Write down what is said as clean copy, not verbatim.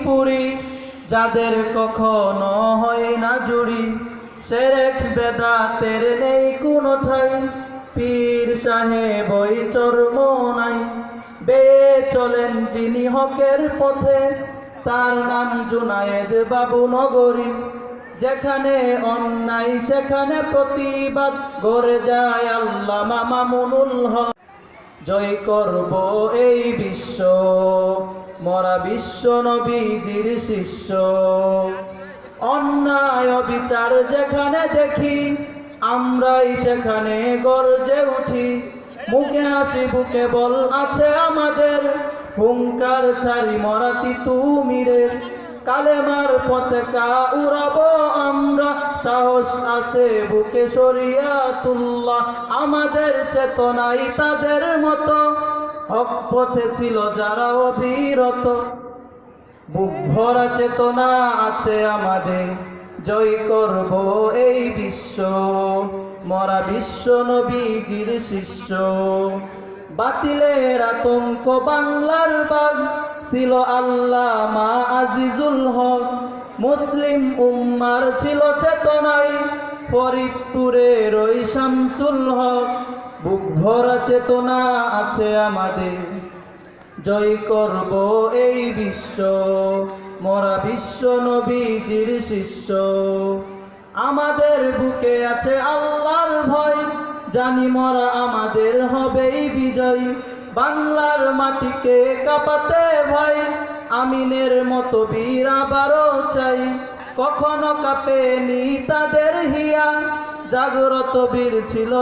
পুরি, যাদের কখনো হয় না জুড়ি, শিরক বেদাতের নেই কোনো ঠাই, পীর সাহেব ওই চর্ম নাই। বেয়ে চলেন যিনি হকের পথে, তার নাম জুনায়েদ বাবু নগরী। যেখানে অন্যায় সেখানে প্রতিবাদ গড়ে যায় আল্লামা মামুনুল হক। জয় করব এই বিশ্ব, মরা বিশ্ব নবীজির শিষ্য। অন্যায় অবিচার যেখানে দেখি, আমরাই সেখানে গর্জে উঠি। মুখে হাসি বুকে বল আছে আমাদের, হুঙ্কার ছাড়ি মরা তিতুমিরের। কালেমার পতাকা উড়াবো আমরা, সাহস আছে বুকে শরিয়াতুল্লাহ। আমাদের চেতনাই তাদের মতো, হক পথে ছিল যারা অবিরত। বুক ভরা চেতনা আছে আমাদের, জয় করব এই বিশ্ব, মরা বিশ্ব নবীজির শিষ্য। বাতিলের আতঙ্ক বাংলার বাগ, ছিল আল্লামা আজিজুল হক। মুসলিম উম্মার ছিল চেতনায়, ফরিদপুরের ওই শামসুল হক। বুক ভরা চেতনা আছে আমাদের, জয় করব এই বিশ্ব, মরা বিশ্ব নবীজির শিষ্য। আমাদের বুকে আছে আল্লাহর ভয়, জানি মরা আমাদের হবেই বিজয়। বাংলার মাটিকে কাঁপাতে ভয়, আমিনের মতো বীর আবারও চাই। কখনো কাঁপেনি তাদের হিয়া, জাগ্রত বীর ছিল